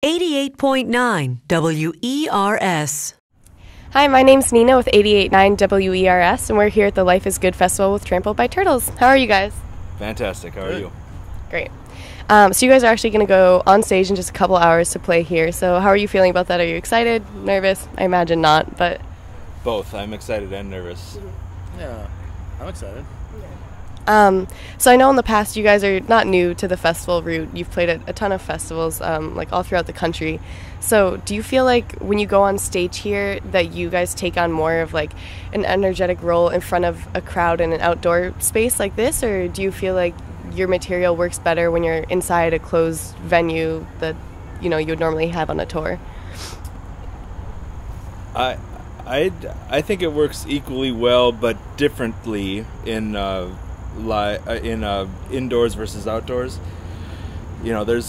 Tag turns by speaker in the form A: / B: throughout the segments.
A: 88.9 WERS.
B: Hi, my name's Nina with 88.9 WERS, and we're here at the Life is Good Festival with Trampled by Turtles. How are you guys?
C: Fantastic. How are you?
B: Great. So you guys are actually going to go on stage in just a couple hours to play here. So how are you feeling about that? Are you excited? Nervous? I imagine not, but...
C: Both. I'm excited and nervous.
D: Yeah, I'm excited.
B: So I know in the past you guys are not new to the festival route. You've played at a ton of festivals, like all throughout the country. So do you feel like when you go on stage here that you guys take on more of like an energetic role in front of a crowd in an outdoor space like this, or do you feel like your material works better when you're inside a closed venue that you would normally have on a tour?
C: I think it works equally well, but differently in indoors versus outdoors. There's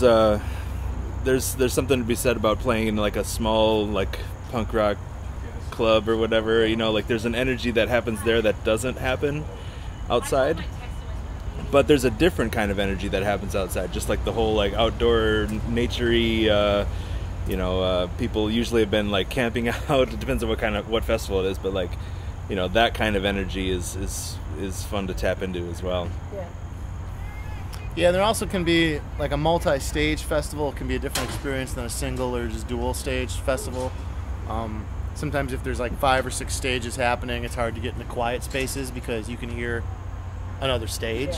C: something to be said about playing in like a small like punk rock club or whatever. Like there's an energy that happens there that doesn't happen outside. But there's a different kind of energy that happens outside, just like the whole like outdoor nature-y, people usually have been like camping out. It depends on what festival it is, but like, that kind of energy is fun to tap into as well.
D: Yeah, there also can be like a multi-stage festival can be a different experience than a single or just dual stage festival. Sometimes if there's like 5 or 6 stages happening, it's hard to get into quiet spaces because you can hear another stage,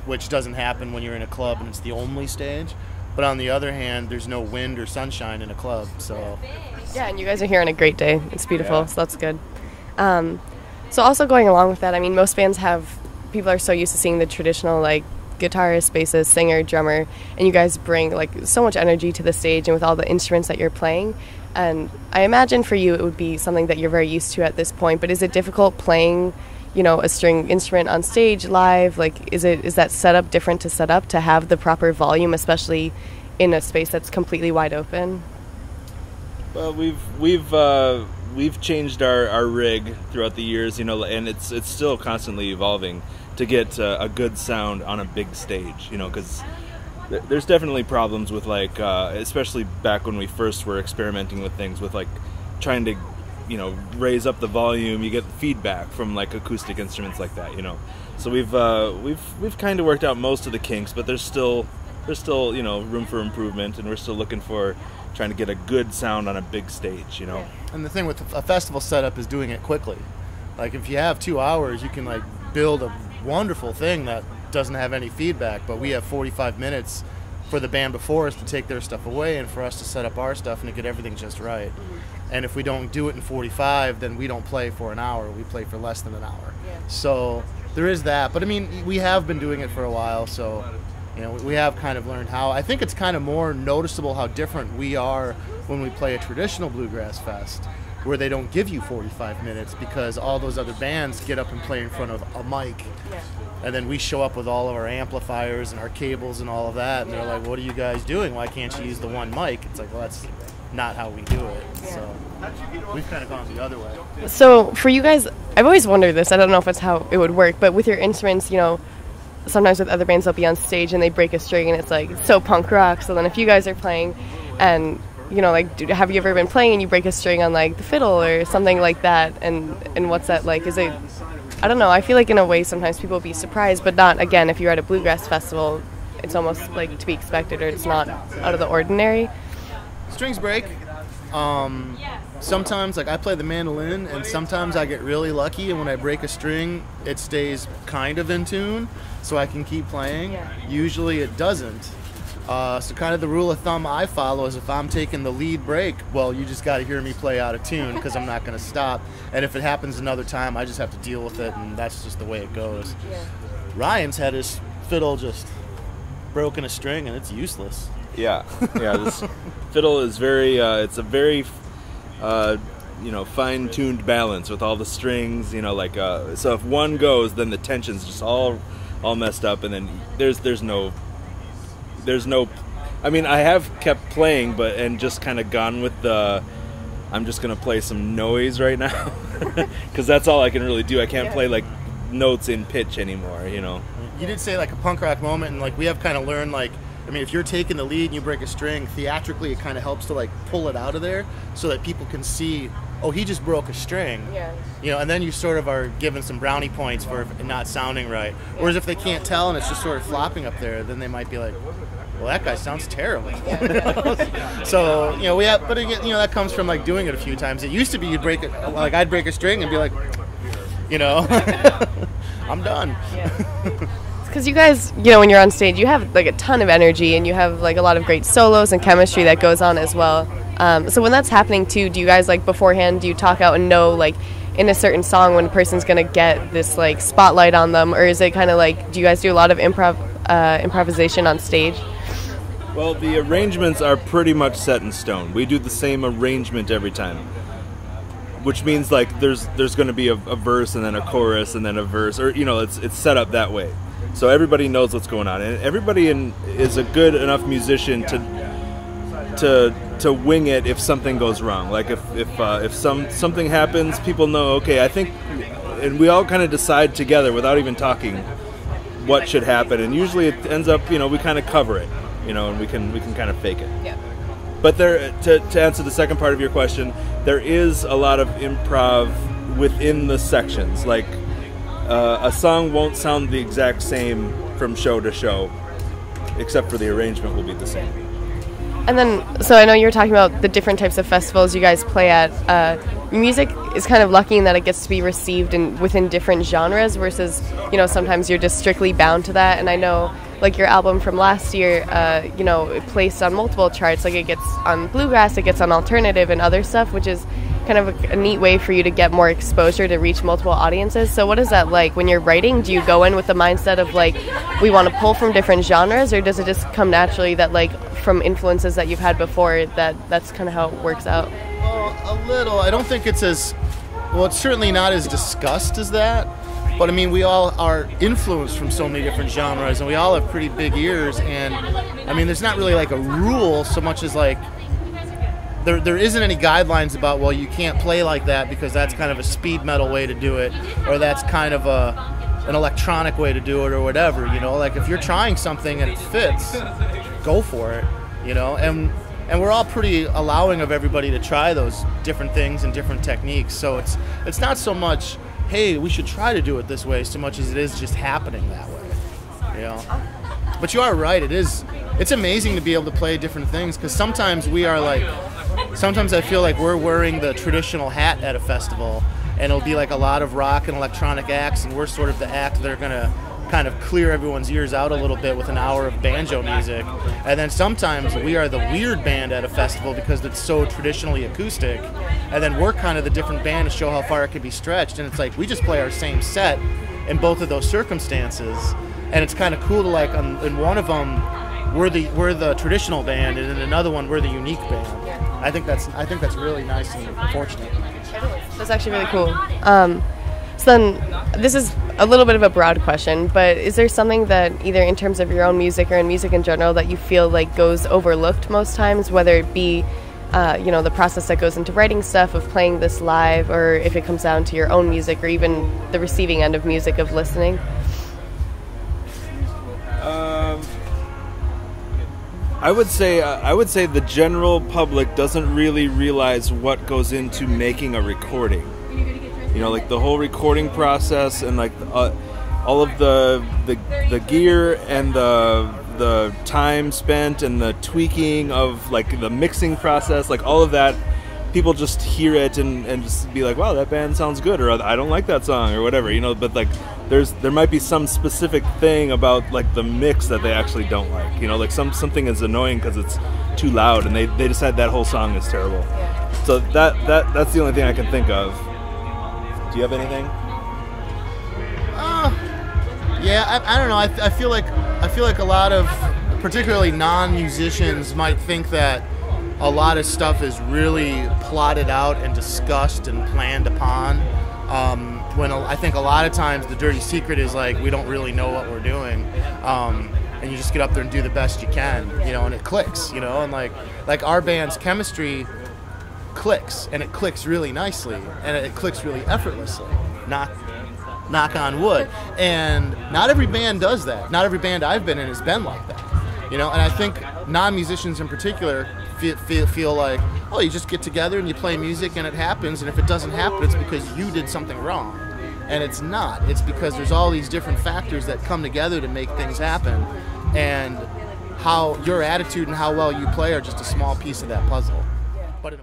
D: which doesn't happen when you're in a club and it's the only stage. But on the other hand, there's no wind or sunshine in a club, so...
B: Yeah, and you guys are here on a great day. It's beautiful, so that's good. So also going along with that, I mean, most bands people are so used to seeing the traditional, like, guitarist, bassist, singer, drummer, and you guys bring, like, so much energy to the stage and with all the instruments that you're playing. And I imagine for you it would be something that you're very used to at this point, but is it difficult playing a string instrument on stage live? Like, is that setup different to set up to have the proper volume, especially in a space that's completely wide open?
C: Well, we've changed our rig throughout the years, and it's still constantly evolving to get a good sound on a big stage, because there's definitely problems with like, especially back when we first were experimenting with things with like trying to raise up the volume. You get feedback from like acoustic instruments like that, So we've kind of worked out most of the kinks, but there's still room for improvement, and we're still looking for trying to get a good sound on a big stage,
D: Yeah. And the thing with a festival setup is doing it quickly. Like if you have 2 hours, you can like build a wonderful thing that doesn't have any feedback, but we have 45 minutes for the band before us to take their stuff away and for us to set up our stuff and to get everything just right. And if we don't do it in 45, then we don't play for an hour. We play for less than an hour. Yeah. So there is that. But I mean, we have been doing it for a while, so we have kind of learned how. I think it's kind of more noticeable how different we are when we play a traditional bluegrass fest, where they don't give you 45 minutes because all those other bands get up and play in front of a mic. Yeah. And then we show up with all of our amplifiers and our cables and all of that, and they're like, what are you guys doing? Why can't you use the one mic? It's like, well, that's not how we do it. So we've kind of gone the other way.
B: So for you guys, I've always wondered this. I don't know if it's how it would work, but with your instruments, sometimes with other bands they'll be on stage and they break a string and it's like it's so punk rock. So then if you guys are playing and have you ever been playing and you break a string on like the fiddle or something like that, and what's that like? Is it, I don't know, I feel like in a way sometimes people will be surprised, but not, again, if you're at a bluegrass festival it's almost like to be expected, or it's not out of the ordinary.
D: Strings break. Sometimes, like I play the mandolin, and sometimes I get really lucky, and when I break a string, it stays kind of in tune, so I can keep playing. Usually it doesn't. So kind of the rule of thumb I follow is if I'm taking the lead break, well, you just got to hear me play out of tune because I'm not going to stop. And if it happens another time, I just have to deal with it, and that's just the way it goes. Yeah. Ryan's had his fiddle just broken a string, and it's useless.
C: Yeah. This fiddle is very. It's a very, fine-tuned balance with all the strings. So if one goes, then the tension's just all messed up, and then there's no. I mean, I have kept playing, and just kind of gone with the. I'm just gonna play some noise right now, because that's all I can really do. I can't play like notes in pitch anymore.
D: You did say like a punk rock moment, and like we have kind of learned like I mean, if you're taking the lead and you break a string, theatrically it kind of helps to like pull it out of there so that people can see, oh, he just broke a string.
B: Yeah.
D: You know, and then you sort of are given some brownie points for it not sounding right. Whereas if they can't tell and it's just sort of flopping up there, then they might be like, well, that guy sounds terrible. So, you know, but again, you know, that comes from like doing it a few times. It used to be you'd break it, like I'd break a string and be like, you know, I'm done.
B: Because you guys, you know, when you're on stage, you have like a ton of energy and you have like a lot of great solos and chemistry that goes on as well. So when that's happening too, do you guys like beforehand, do you talk out and know like in a certain song when a person's going to get this like spotlight on them, or is it kind of like, do you guys do a lot of improvisation on stage?
C: Well, the arrangements are pretty much set in stone. We do the same arrangement every time, which means like there's going to be a verse and then a chorus and then a verse, or you know, it's set up that way. So everybody knows what's going on, and everybody is a good enough musician to wing it if something goes wrong. Like if something happens, people know, okay, I think, and we all kind of decide together without even talking what should happen, and usually it ends up, you know, we kind of cover it, you know, and we can kind of fake it.
B: Yeah.
C: But to answer the second part of your question, there is a lot of improv within the sections. Like a song won't sound the exact same from show to show, except for the arrangement will be the same.
B: And then, so I know you were talking about the different types of festivals you guys play at. Music is kind of lucky in that it gets to be received within different genres versus, you know, sometimes you're just strictly bound to that. And I know, like your album from last year, you know, it placed on multiple charts. Like it gets on bluegrass, it gets on alternative and other stuff, which is kind of a neat way for you to get more exposure to reach multiple audiences. So what is that like when you're writing? Do you go in with the mindset of like, we want to pull from different genres, or does it just come naturally that like from influences that you've had before, that's kind of how it works out?
D: Well, a little. I don't think it's as, well, it's certainly not as discussed as that. But I mean, we all are influenced from so many different genres, and we all have pretty big ears. And I mean, there's not really like a rule so much as like, there isn't any guidelines about, well, you can't play like that because that's kind of a speed metal way to do it, or that's kind of an electronic way to do it, or whatever, you know. Like if you're trying something and it fits, go for it, you know. And we're all pretty allowing of everybody to try those different things and different techniques. So it's not so much, hey, we should try to do it this way, so much as it is just happening that way, you know. But you are right, it's amazing to be able to play different things, because sometimes I feel like we're wearing the traditional hat at a festival, and it'll be like a lot of rock and electronic acts, and we're sort of the act that are going to kind of clear everyone's ears out a little bit with an hour of banjo music. And then sometimes we are the weird band at a festival because it's so traditionally acoustic, and then we're kind of the different band to show how far it can be stretched. And it's like we just play our same set in both of those circumstances, and it's kind of cool to like in one of them we're the traditional band, and in another one we're the unique band. I think that's really nice and fortunate.
B: That's actually really cool. So then, this is a little bit of a broad question, but is there something that either in terms of your own music or in music in general that you feel like goes overlooked most times, whether it be, you know, the process that goes into writing stuff, of playing this live, or if it comes down to your own music, or even the receiving end of music, of listening?
C: I would say the general public doesn't really realize what goes into making a recording. You know, like the whole recording process, and like all of the gear and the time spent and the tweaking of like the mixing process, like all of that. People just hear it and just be like, wow, that band sounds good, or I don't like that song, or whatever, you know. But like there might be some specific thing about like the mix that they actually don't like, you know, like something is annoying because it's too loud, and they decide that whole song is terrible. So that's the only thing I can think of. Do you have anything?
D: Yeah, I don't know. I feel like a lot of particularly non-musicians might think that a lot of stuff is really plotted out and discussed and planned upon. When I think a lot of times the dirty secret is like we don't really know what we're doing, and you just get up there and do the best you can, you know, and it clicks, you know, and like our band's chemistry clicks, and it clicks really nicely, and it clicks really effortlessly. Knock on wood. And not every band does that. Not every band I've been in has been like that. You know, and I think non-musicians in particular feel like, oh, you just get together and you play music and it happens, and if it doesn't happen, it's because you did something wrong. And it's not. It's because there's all these different factors that come together to make things happen, and how your attitude and how well you play are just a small piece of that puzzle. But